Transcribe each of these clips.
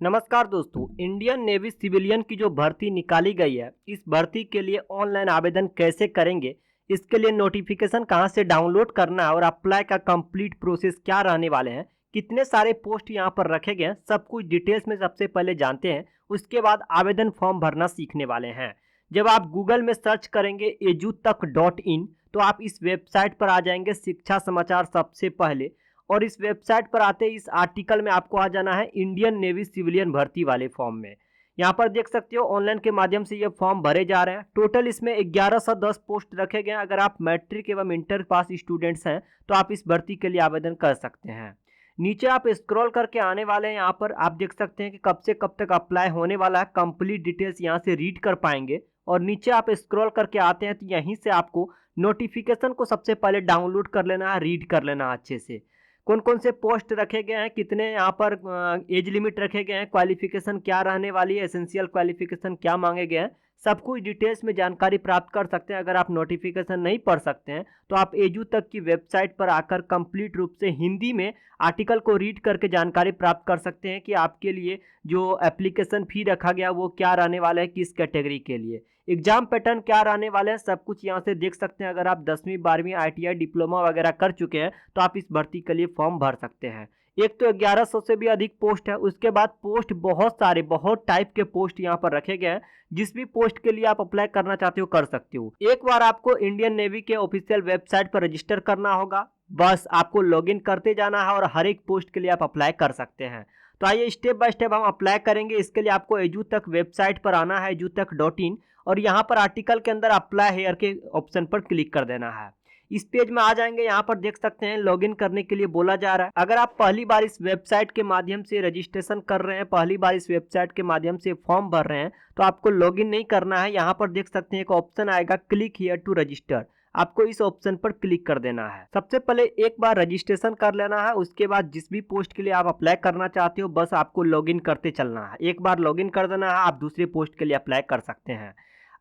नमस्कार दोस्तों। Indian navy civilian की जो भर्ती निकाली गई है, इस भर्ती के लिए ऑनलाइन आवेदन कैसे करेंगे, इसके लिए नोटिफिकेशन कहां से डाउनलोड करना है और अप्लाई का कंप्लीट प्रोसेस क्या रहने वाले हैं, कितने सारे पोस्ट यहां पर रखे गए हैं, सब कुछ डिटेल्स में सबसे पहले जानते हैं। उसके बाद आवेदन फॉर्म भरना सीखने वाले हैं। जब आप गूगल में सर्च करेंगे edu-tak.in तो आप इस वेबसाइट पर आ जाएंगे, शिक्षा समाचार सबसे पहले। और इस वेबसाइट पर आते ही इस आर्टिकल में आपको आ जाना है इंडियन नेवी सिविलियन भर्ती वाले फॉर्म में। यहाँ पर देख सकते हो ऑनलाइन के माध्यम से ये फॉर्म भरे जा रहे हैं। टोटल इसमें 1110 पोस्ट रखे गए हैं। अगर आप मैट्रिक एवं इंटर पास स्टूडेंट्स हैं तो आप इस भर्ती के लिए आवेदन कर सकते हैं। नीचे आप स्क्रॉल करके आने वाले हैं, यहाँ पर आप देख सकते हैं कि कब से कब तक अप्लाई होने वाला है, कंप्लीट डिटेल्स यहाँ से रीड कर पाएंगे। और नीचे आप स्क्रॉल करके आते हैं तो यहीं से आपको नोटिफिकेशन को सबसे पहले डाउनलोड कर लेना है, रीड कर लेना है अच्छे से। कौन कौन से पोस्ट रखे गए हैं, कितने यहाँ पर एज लिमिट रखे गए हैं, क्वालिफिकेशन क्या रहने वाली है, एसेंशियल क्वालिफिकेशन क्या मांगे गए हैं, सब कुछ डिटेल्स में जानकारी प्राप्त कर सकते हैं। अगर आप नोटिफिकेशन नहीं पढ़ सकते हैं तो आप एजू तक की वेबसाइट पर आकर कंप्लीट रूप से हिंदी में आर्टिकल को रीड करके जानकारी प्राप्त कर सकते हैं कि आपके लिए जो एप्लीकेशन फ़ी रखा गया वो क्या रहने वाला है, किस कैटेगरी के लिए, एग्जाम पैटर्न क्या रहने वाले हैं, सब कुछ यहाँ से देख सकते हैं। अगर आप 10वीं 12वीं ITI डिप्लोमा वगैरह कर चुके हैं तो आप इस भर्ती के लिए फॉर्म भर सकते हैं। एक तो 1100 से भी अधिक पोस्ट है। उसके बाद पोस्ट बहुत सारे, बहुत टाइप के पोस्ट यहाँ पर रखे गए हैं। जिस भी पोस्ट के लिए आप अप्लाई करना चाहते हो कर सकते हो। एक बार आपको इंडियन नेवी के ऑफिशियल वेबसाइट पर रजिस्टर करना होगा, बस आपको लॉगिन करते जाना है और हर एक पोस्ट के लिए आप अप्लाई कर सकते हैं। तो आइए स्टेप बाय स्टेप हम अप्लाई करेंगे। इसके लिए आपको एजू तक वेबसाइट पर आना है, edu-tak.in, और यहाँ पर आर्टिकल के अंदर अप्लाई हेयर के ऑप्शन पर क्लिक कर देना है। इस पेज में आ जाएंगे। यहाँ पर देख सकते हैं लॉगिन करने के लिए बोला जा रहा है। अगर आप पहली बार इस वेबसाइट के माध्यम से रजिस्ट्रेशन कर रहे हैं, पहली बार इस वेबसाइट के माध्यम से फॉर्म भर रहे हैं, तो आपको लॉगिन नहीं करना है। यहाँ पर देख सकते हैं एक ऑप्शन आएगा क्लिक हियर टू रजिस्टर, आपको इस ऑप्शन पर क्लिक कर देना है। सबसे पहले एक बार रजिस्ट्रेशन कर लेना है। उसके बाद जिस भी पोस्ट के लिए आप अप्लाई करना चाहते हो बस आपको लॉगिन करते चलना है। एक बार लॉगिन कर देना है, आप दूसरे पोस्ट के लिए अप्लाई कर सकते हैं।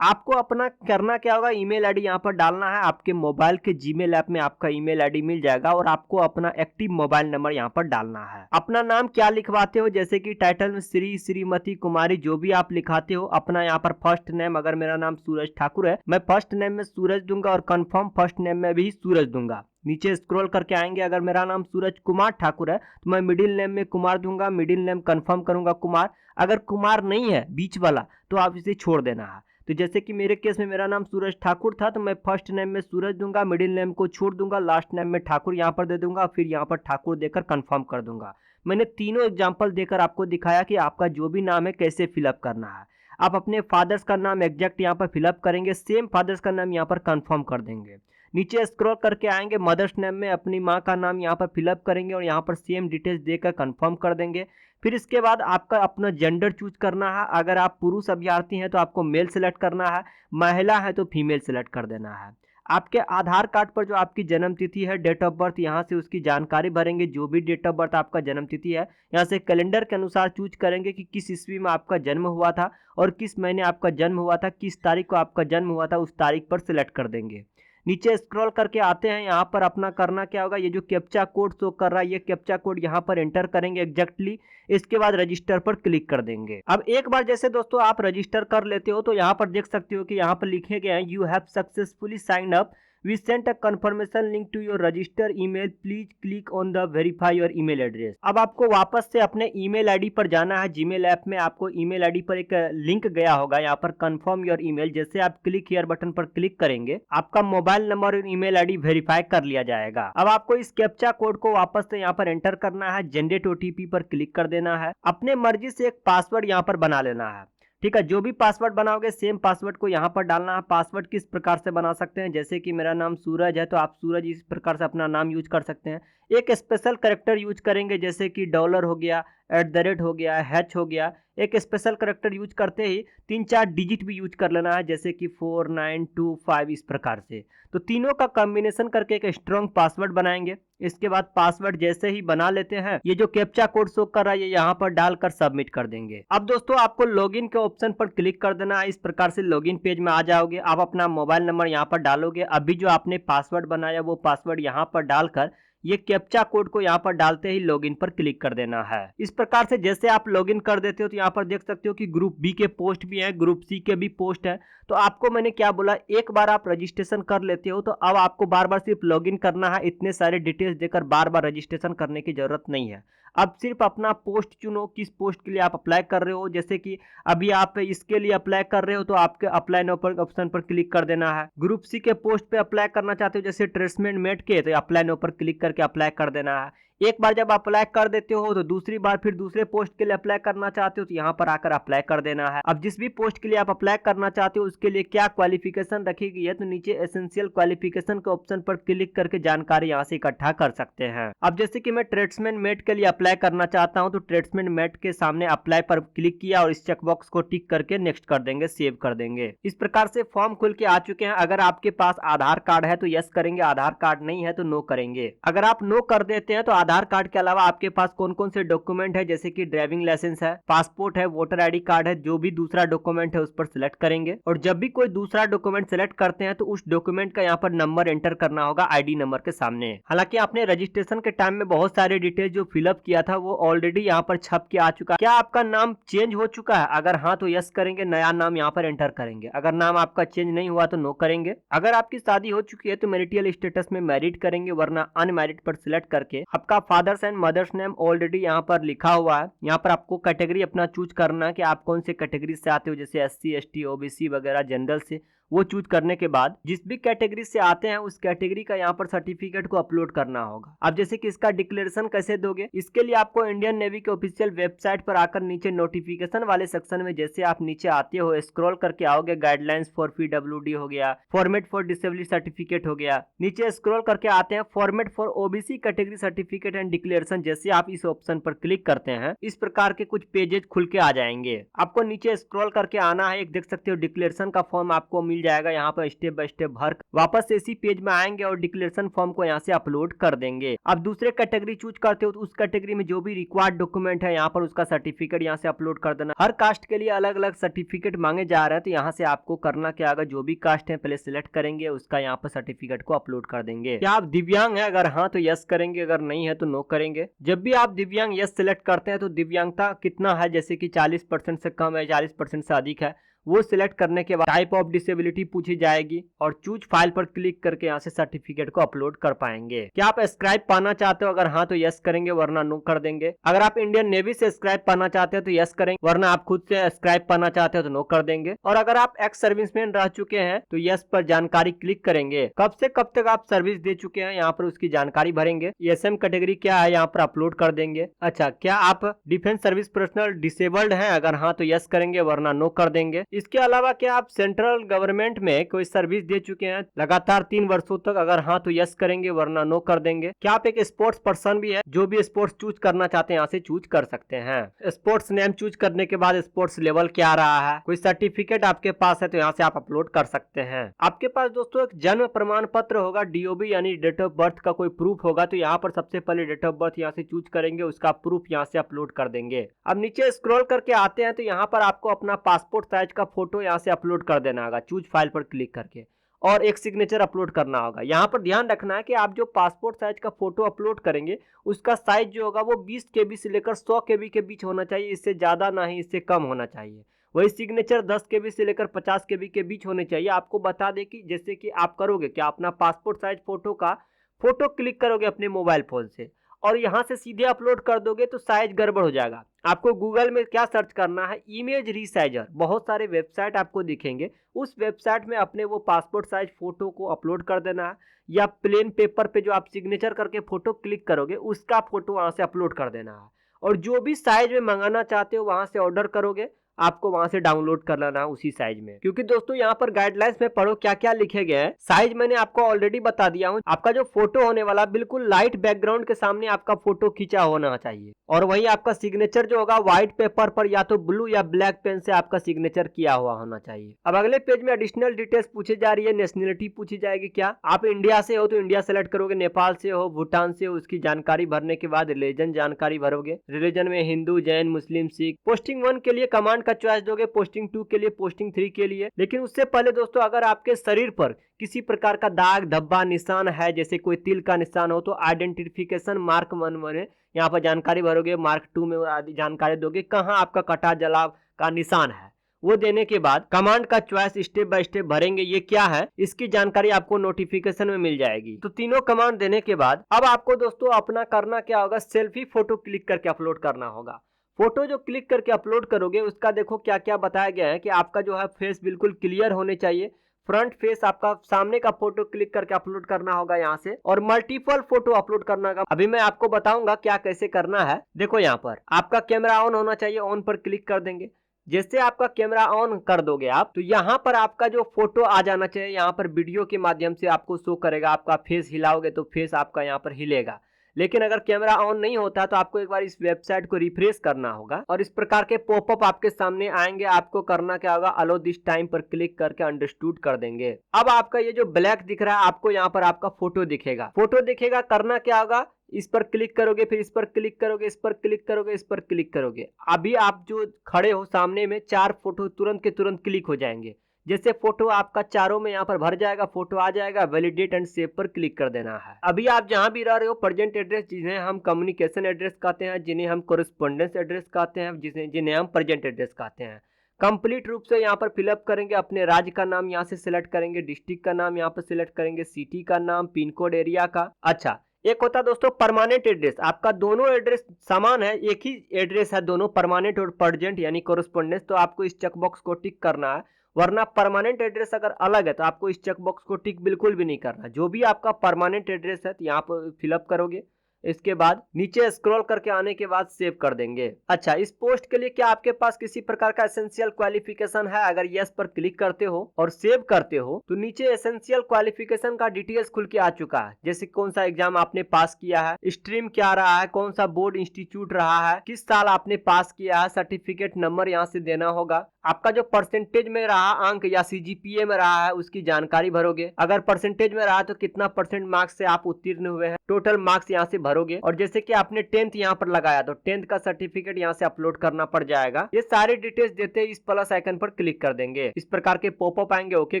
आपको अपना करना क्या होगा, ईमेल आईडी यहाँ पर डालना है। आपके मोबाइल के जीमेल ऐप में आपका ईमेल आईडी मिल जाएगा और आपको अपना एक्टिव मोबाइल नंबर यहाँ पर डालना है। अपना नाम क्या लिखवाते हो, जैसे कि टाइटल में श्री, श्रीमती, कुमारी, जो भी आप लिखाते हो। अपना यहाँ पर फर्स्ट नेम, अगर मेरा नाम सूरज ठाकुर है, मैं फर्स्ट नेम में सूरज दूंगा और कंफर्म फर्स्ट नेम में भी सूरज दूंगा। नीचे स्क्रॉल करके आएंगे, अगर मेरा नाम सूरज कुमार ठाकुर है तो मैं मिडिल नेम में कुमार दूंगा, मिडिल नेम कंफर्म करूंगा कुमार। अगर कुमार नहीं है बीच वाला तो आप इसे छोड़ देना है। तो जैसे कि मेरे केस में मेरा नाम सूरज ठाकुर था तो मैं फर्स्ट नेम में सूरज दूंगा, मिडिल नेम को छोड़ दूंगा, लास्ट नेम में ठाकुर यहाँ पर दे दूंगा, फिर यहाँ पर ठाकुर देकर कंफर्म कर दूंगा। मैंने तीनों एग्जाम्पल देकर आपको दिखाया कि आपका जो भी नाम है कैसे फिलअप करना है। आप अपने फादर्स का नाम एग्जैक्ट यहाँ पर फिलअप करेंगे, सेम फादर्स का नाम यहाँ पर कंफर्म कर देंगे। नीचे स्क्रॉल करके आएंगे, मदर्स नेम में अपनी माँ का नाम यहाँ पर फिलअप करेंगे और यहाँ पर सेम डिटेल्स देकर कंफर्म कर देंगे। फिर इसके बाद आपका अपना जेंडर चूज करना है। अगर आप पुरुष अभ्यर्थी हैं तो आपको मेल सेलेक्ट करना है, महिला है तो फीमेल सेलेक्ट कर देना है। आपके आधार कार्ड पर जो आपकी जन्म तिथि है, डेट ऑफ बर्थ, यहाँ से उसकी जानकारी भरेंगे। जो भी डेट ऑफ बर्थ आपका जन्म तिथि है यहाँ से कैलेंडर के अनुसार चूज करेंगे कि किस ईस्वी में आपका जन्म हुआ था और किस महीने आपका जन्म हुआ था, किस तारीख को आपका जन्म हुआ था, उस तारीख पर सिलेक्ट कर देंगे। नीचे स्क्रॉल करके आते हैं, यहाँ पर अपना करना क्या होगा, ये जो कैप्चा कोड शो कर रहा है ये कैप्चा कोड यहाँ पर एंटर करेंगे एग्जैक्टली। इसके बाद रजिस्टर पर क्लिक कर देंगे। अब एक बार जैसे दोस्तों आप रजिस्टर कर लेते हो तो यहाँ पर देख सकते हो कि यहाँ पर लिखे गए हैं you have successfully signed up, we sent a confirmation link to your register email, please click on the verify your email address. अब आपको वापस से अपने ईमेल आईडी पर जाना है। जीमेल ऐप में आपको ईमेल आईडी पर एक लिंक गया होगा, यहाँ पर कंफर्म योर ईमेल। जैसे आप क्लिक हियर बटन पर क्लिक करेंगे आपका मोबाइल नंबर और ईमेल आईडी वेरीफाई कर लिया जाएगा। अब आपको इस कैप्चा कोड को वापस से यहाँ पर एंटर करना है, जनरेट ओटीपी पर क्लिक कर देना है। अपने मर्जी से एक पासवर्ड यहाँ पर बना लेना है। ठीक है, जो भी पासवर्ड बनाओगे सेम पासवर्ड को यहाँ पर डालना है। पासवर्ड किस प्रकार से बना सकते हैं, जैसे कि मेरा नाम सूरज है तो आप सूरज इस प्रकार से अपना नाम यूज कर सकते हैं। एक स्पेशल कैरेक्टर यूज करेंगे, जैसे कि डॉलर हो गया, @ हो गया, हैच हो गया। एक स्पेशल कैरेक्टर यूज करते ही 3-4 डिजिट भी यूज कर लेना है, जैसे कि 4925 इस प्रकार से। तो तीनों का कॉम्बिनेशन करके एक स्ट्रॉन्ग पासवर्ड बनाएंगे। इसके बाद पासवर्ड जैसे ही बना लेते हैं, ये जो कैप्चा कोड शो कर रहा है ये यहाँ पर डालकर सबमिट कर देंगे। अब दोस्तों आपको लॉगिन के ऑप्शन पर क्लिक कर देना है। इस प्रकार से लॉगिन पेज में आ जाओगे। आप अपना मोबाइल नंबर यहाँ पर डालोगे। अभी जो आपने पासवर्ड बनाया वो पासवर्ड यहाँ पर डालकर ये कैप्चा कोड को यहाँ पर डालते ही लॉगिन पर क्लिक कर देना है। इस प्रकार से जैसे आप लॉगिन कर देते हो तो यहाँ पर देख सकते हो कि ग्रुप बी के पोस्ट भी हैं, ग्रुप सी के भी पोस्ट है। तो आपको मैंने क्या बोला, एक बार आप रजिस्ट्रेशन कर लेते हो तो अब आपको बार बार सिर्फ लॉगिन करना है, इतने सारे डिटेल्स देकर बार बार रजिस्ट्रेशन करने की जरूरत नहीं है। अब सिर्फ अपना पोस्ट चुनो, किस पोस्ट के लिए आप अप्लाई कर रहे हो। जैसे कि अभी आप इसके लिए अप्लाई कर रहे हो तो आपके अप्लाई नाउ पर ऑप्शन पर क्लिक कर देना है। ग्रुप सी के पोस्ट पे अप्लाई करना चाहते हो जैसे ट्रेड्समैन मेट के, तो अप्लाई नाउ पर क्लिक करके अप्लाई कर देना है। एक बार जब अप्लाई कर देते हो तो दूसरी बार फिर दूसरे पोस्ट के लिए अप्लाई करना चाहते हो तो यहाँ पर आकर अप्लाई कर देना है। अब जिस भी पोस्ट के लिए आप अप्लाई करना चाहते हो उसके लिए क्या क्वालिफिकेशन रखी गई है तो नीचे एसेंशियल क्वालिफिकेशन के ऑप्शन पर क्लिक करके जानकारी यहाँ से इकट्ठा कर सकते हैं। अब जैसे कि मैं ट्रेड्समैन मेट के लिए अप्लाई करना चाहता हूँ तो ट्रेड्समैन मेट के सामने अप्लाई पर क्लिक किया और इस चेकबॉक्स को टिक करके नेक्स्ट कर देंगे, सेव कर देंगे। इस प्रकार से फॉर्म खुल के आ चुके हैं। अगर आपके पास आधार कार्ड है तो यस करेंगे, आधार कार्ड नहीं है तो नो करेंगे। अगर आप नो कर देते हैं तो आधार कार्ड के अलावा आपके पास कौन कौन से डॉक्यूमेंट है, जैसे कि ड्राइविंग लाइसेंस है, पासपोर्ट है, वोटर आईडी कार्ड है, जो भी दूसरा डॉक्यूमेंट है उस पर सिलेक्ट करेंगे। और जब भी कोई दूसरा डॉक्यूमेंट सिलेक्ट करते हैं तो उस डॉक्यूमेंट का यहाँ पर नंबर एंटर करना होगा आईडी नंबर के सामने। हालांकि आपने रजिस्ट्रेशन के टाइम में बहुत सारे डिटेल जो फिलअप किया था वो ऑलरेडी यहाँ पर छप के आ चुका है। क्या आपका नाम चेंज हो चुका है? अगर हाँ तो यस करेंगे, नया नाम यहाँ पर एंटर करेंगे। अगर नाम आपका चेंज नहीं हुआ तो नो करेंगे। अगर आपकी शादी हो चुकी है तो मैरिटल स्टेटस में मैरिड करेंगे, वरना अनमैरिड पर सिलेक्ट करके आपका father's and mother's name already यहाँ पर लिखा हुआ है। यहाँ पर आपको कैटेगरी अपना चूज करना है कि आप कौन से कैटेगरी से आते हो, जैसे एससी, एसटी, ओबीसी वगैरह, जनरल से। वो चूज करने के बाद जिस भी कैटेगरी से आते हैं उस कैटेगरी का यहाँ पर सर्टिफिकेट को अपलोड करना होगा। अब जैसे कि इसका डिक्लेरेशन कैसे दोगे, इसके लिए आपको इंडियन नेवी के ऑफिशियल वेबसाइट पर आकर नीचे नोटिफिकेशन वाले सेक्शन में जैसे आप नीचे आते हो स्क्रॉल करके आओगे, गाइडलाइंस फॉर पीडब्ल्यूडी हो गया, फॉर्मेट फॉर डिसेबिलिटी सर्टिफिकेट हो गया, नीचे स्क्रॉल करके आते हैं format for OBC category certificate and declaration. जैसे आप इस ऑप्शन पर क्लिक करते हैं इस प्रकार के कुछ पेजेस खुल के आ जाएंगे। आपको नीचे स्क्रॉल करके आना है, एक देख सकते हो डिक्लेरेशन का फॉर्म आपको मिल जाएगा। यहाँ पर स्टेप बाय स्टेप भर वापस से इसी पेज में आएंगे और डिक्लेरेशन फॉर्म को यहाँ से अपलोड कर देंगे। अब दूसरे कैटेगरी चूज करते हो तो उस कैटेगरी में जो भी रिक्वायर्ड डॉक्यूमेंट है यहाँ पर उसका सर्टिफिकेट यहाँ से अपलोड कर देना। हर कास्ट के लिए अलग अलग सर्टिफिकेट मांगे जा रहे हैं तो यहाँ से आपको करना क्या होगा, जो भी कास्ट है पहले सिलेक्ट करेंगे, उसका यहाँ पर सर्टिफिकेट को अपलोड कर देंगे। क्या आप दिव्यांग है? अगर हाँ तो यस करेंगे, अगर नहीं है तो नो करेंगे। जब भी आप दिव्यांग यस सिलेक्ट करते हैं तो दिव्यांगता कितना है, जैसे कि 40% से कम है, 40% से अधिक है, वो सिलेक्ट करने के बाद टाइप ऑफ डिसेबिलिटी पूछी जाएगी और चूज फाइल पर क्लिक करके यहाँ से सर्टिफिकेट को अपलोड कर पाएंगे। क्या आप स्क्राइब पाना चाहते हो? अगर हाँ तो यस करेंगे, वरना नो कर देंगे। अगर आप इंडियन नेवी से स्क्राइब पाना चाहते हो तो यस करेंगे, वरना आप खुद से स्क्राइब पाना चाहते हो तो नो कर देंगे। और अगर आप एक्स सर्विसमैन रह चुके हैं तो यस पर जानकारी क्लिक करेंगे। कब से कब तक आप सर्विस दे चुके हैं यहाँ पर उसकी जानकारी भरेंगे। एसएम कैटेगरी क्या है यहाँ पर अपलोड कर देंगे। अच्छा, क्या आप डिफेंस सर्विस पर्सनल डिसेबल्ड हैं? अगर हाँ तो यस करेंगे, वरना नो कर देंगे। इसके अलावा क्या आप सेंट्रल गवर्नमेंट में कोई सर्विस दे चुके हैं लगातार 3 वर्षों तक? अगर हाँ तो यस करेंगे, वरना नो कर देंगे। क्या आप एक स्पोर्ट्स पर्सन भी है? जो भी स्पोर्ट्स चूज करना चाहते हैं यहाँ से चूज कर सकते हैं। स्पोर्ट्स नेम चूज करने के बाद स्पोर्ट्स लेवल क्या रहा है, कोई सर्टिफिकेट आपके पास है तो यहाँ से आप अपलोड कर सकते हैं। आपके पास दोस्तों एक जन्म प्रमाण पत्र होगा, डीओबी यानी डेट ऑफ बर्थ का कोई प्रूफ होगा, तो यहाँ पर सबसे पहले डेट ऑफ बर्थ यहाँ से चूज करेंगे, उसका प्रूफ यहाँ से अपलोड कर देंगे। अब नीचे स्क्रॉल करके आते हैं तो यहाँ पर आपको अपना पासपोर्ट साइज का फोटो यहाँ से अपलोड कर देना होगा, चूज फाइल पर क्लिक करके, और एक सिग्नेचर अपलोड करना होगा। यहाँ पर ध्यान रखना है कि आप जो पासपोर्ट साइज का फोटो अपलोड करेंगे उसका साइज जो होगा वो 20 KB से लेकर 100 KB के बीच होना चाहिए, इससे ज्यादा ना ही इससे कम होना चाहिए। वही सिग्नेचर 10 KB से लेकर 50 KB के बीच होने चाहिए। आपको बता दें कि जैसे कि आप करोगे क्या, अपना पासपोर्ट साइज फोटो का फोटो क्लिक करोगे अपने मोबाइल फोन से और यहाँ से सीधे अपलोड कर दोगे तो साइज गड़बड़ हो जाएगा। आपको गूगल में क्या सर्च करना है, इमेज रीसाइजर, बहुत सारे वेबसाइट आपको दिखेंगे, उस वेबसाइट में अपने वो पासपोर्ट साइज फोटो को अपलोड कर देना है, या प्लेन पेपर पे जो आप सिग्नेचर करके फोटो क्लिक करोगे उसका फोटो वहाँ से अपलोड कर देना है। और जो भी साइज में मंगाना चाहते हो वहाँ से ऑर्डर करोगे, आपको वहां से डाउनलोड कर लेना है उसी साइज में। क्योंकि दोस्तों यहाँ पर गाइडलाइंस में पढ़ो क्या क्या लिखे गए हैं। साइज मैंने आपको ऑलरेडी बता दिया हूँ। आपका जो फोटो होने वाला बिल्कुल लाइट बैकग्राउंड के सामने आपका फोटो खींचा होना चाहिए, और वही आपका सिग्नेचर जो होगा व्हाइट पेपर पर या तो ब्लू या ब्लैक पेन से आपका सिग्नेचर किया हुआ होना चाहिए। अब अगले पेज में एडिशनल डिटेल्स पूछी जा रही है, नेशनलिटी पूछी जाएगी। क्या आप इंडिया से हो तो इंडिया सेलेक्ट करोगे, नेपाल से हो, भूटान से हो, उसकी जानकारी भरने के बाद रिलीजन जानकारी भरोगे। रिलीजन में हिंदू, जैन, मुस्लिम, सिख। पोस्टिंग 1 के लिए कमांड का चॉइस दोगे पोस्टिंग 2 के लिए, पोस्टिंग 3 के लिए। लेकिन उससे पहले दोस्तों अगर आपके शरीर पर किसी प्रकार का दाग धब्बा निशान है, जैसे कोई तिल का निशान हो, तो आइडेंटिफिकेशन मार्क 1 में यहाँ पर जानकारी भरोगे, मार्क 2 में आदि जानकारी दोगे कहाँ आपका कटा जलाव का निशान है। वो देने के बाद कमांड का चॉइस स्टेप बाय स्टेप भरेंगे, ये क्या है इसकी जानकारी आपको नोटिफिकेशन में मिल जाएगी। तो तीनों कमांड देने के बाद अब आपको दोस्तों अपना करना क्या होगा, सेल्फी फोटो क्लिक करके अपलोड करना होगा। फोटो जो क्लिक करके अपलोड करोगे उसका देखो क्या क्या बताया गया है कि आपका जो है फेस बिल्कुल क्लियर होने चाहिए, फ्रंट फेस आपका सामने का फोटो क्लिक करके अपलोड करना होगा यहाँ से, और मल्टीपल फोटो अपलोड करना होगा। अभी मैं आपको बताऊंगा क्या कैसे करना है। देखो यहाँ पर आपका कैमरा ऑन होना चाहिए, ऑन पर क्लिक कर देंगे। जैसे आपका कैमरा ऑन कर दोगे आप, तो यहाँ पर आपका जो फोटो आ जाना चाहिए, यहाँ पर वीडियो के माध्यम से आपको शो करेगा। आपका फेस हिलाओगे तो फेस आपका यहाँ पर हिलेगा। लेकिन अगर कैमरा ऑन नहीं होता तो आपको एक बार इस वेबसाइट को रिफ्रेश करना होगा और इस प्रकार के पॉपअप आपके सामने आएंगे। आपको करना क्या होगा, अलो दिस टाइम पर क्लिक करके अंडरस्टूड कर देंगे। अब आपका ये जो ब्लैक दिख रहा है आपको यहाँ पर आपका फोटो दिखेगा। फोटो दिखेगा, करना क्या होगा, इस पर क्लिक करोगे, फिर इस पर क्लिक करोगे, इस पर क्लिक करोगे, इस पर क्लिक करोगे। अभी आप जो खड़े हो सामने में 4 फोटो तुरंत के तुरंत क्लिक हो जाएंगे। जैसे फोटो आपका चारों में यहाँ पर भर जाएगा, फोटो आ जाएगा, वैलिडेट एंड सेव पर क्लिक कर देना है। अभी आप जहां भी रह रहे हो, प्रेजेंट एड्रेस जिन्हें हम कम्युनिकेशन एड्रेस कहते हैं, जिन्हें हम कोरेस्पोंडेंस एड्रेस कहते हैं, जिन्हें हम प्रेजेंट एड्रेस कहते हैं, कंप्लीट रूप से यहाँ पर फिलअप करेंगे। अपने राज्य का नाम यहाँ से सिलेक्ट करेंगे, डिस्ट्रिक्ट का नाम यहाँ पर सिलेक्ट करेंगे, सिटी का नाम, पिन कोड एरिया का। अच्छा, एक होता है दोस्तों परमानेंट एड्रेस। आपका दोनों एड्रेस समान है, एक ही एड्रेस है दोनों, परमानेंट और प्रेजेंट यानी कोरेस्पोंडेंस, तो आपको इस चेकबॉक्स को टिक करना है। वरना परमानेंट एड्रेस अगर अलग है तो आपको इस चेकबॉक्स को टिक बिल्कुल भी नहीं करना। जो भी आपका परमानेंट एड्रेस है तो यहाँ पर फिलअप करोगे, इसके बाद नीचे स्क्रॉल करके आने के बाद सेव कर देंगे। अच्छा, इस पोस्ट के लिए क्या आपके पास किसी प्रकार का एसेंशियल क्वालिफिकेशन है? अगर यस पर क्लिक करते हो और सेव करते हो तो नीचे एसेंशियल क्वालिफिकेशन का डिटेल्स खुल के आ चुका है, जैसे कौन सा एग्जाम आपने पास किया है, स्ट्रीम क्या रहा है, कौन सा बोर्ड इंस्टीट्यूट रहा है, किस साल आपने पास किया है, सर्टिफिकेट नंबर यहाँ से देना होगा। आपका जो परसेंटेज में रहा अंक या सीजीपीए में रहा है उसकी जानकारी भरोगे। अगर परसेंटेज में रहा तो कितना परसेंट मार्क्स से आप उत्तीर्ण हुए हैं, टोटल मार्क्स यहाँ से भरोगे। और जैसे कि आपने 10th यहाँ पर लगाया तो 10th का सर्टिफिकेट यहाँ से अपलोड करना पड़ जाएगा। ये सारी डिटेल्स देते ही इस प्लस आइकन पर क्लिक कर देंगे। इस प्रकार के पॉपअप आएंगे, ओके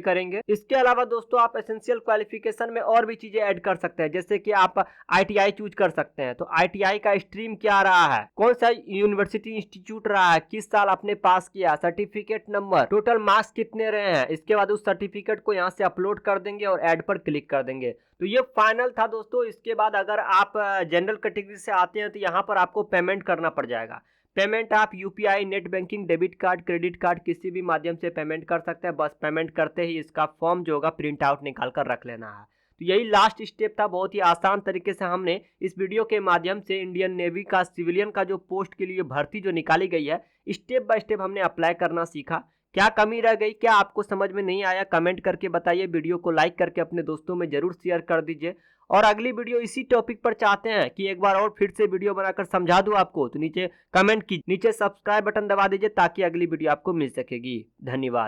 करेंगे। इसके अलावा दोस्तों आप एसेंशियल क्वालिफिकेशन में और भी चीजें ऐड कर सकते हैं, जैसे कि आप ITI चूज कर सकते हैं। तो ITI का स्ट्रीम क्या रहा है, कौन सा यूनिवर्सिटी इंस्टीट्यूट रहा है, किस साल आपने पास किया, सर्टिफिकेट नंबर, टोटल मार्क्स कितने रहे हैं। इसके बाद उस सर्टिफिकेट को यहाँ से अपलोड कर देंगे और ऐड पर क्लिक कर देंगे। तो ये फाइनल था दोस्तों। इसके बाद अगर आप जनरल कैटेगरी से आते हैं तो यहाँ पर आपको पेमेंट करना पड़ जाएगा। पेमेंट आप UPI, net banking, debit card, credit card किसी भी माध्यम से पेमेंट कर सकते हैं। बस पेमेंट करते ही इसका फॉर्म जो होगा प्रिंट आउट निकाल कर रख लेना है। तो यही लास्ट स्टेप था। बहुत ही आसान तरीके से हमने इस वीडियो के माध्यम से इंडियन नेवी का सिविलियन का जो पोस्ट के लिए भर्ती जो निकाली गई है, स्टेप बाय स्टेप हमने अप्लाई करना सीखा। क्या कमी रह गई, क्या आपको समझ में नहीं आया, कमेंट करके बताइए। वीडियो को लाइक करके अपने दोस्तों में जरूर शेयर कर दीजिए। और अगली वीडियो इसी टॉपिक पर चाहते हैं कि एक बार और फिर से वीडियो बनाकर समझा दूं आपको, तो नीचे कमेंट की, नीचे सब्सक्राइब बटन दबा दीजिए ताकि अगली वीडियो आपको मिल सकेगी। धन्यवाद।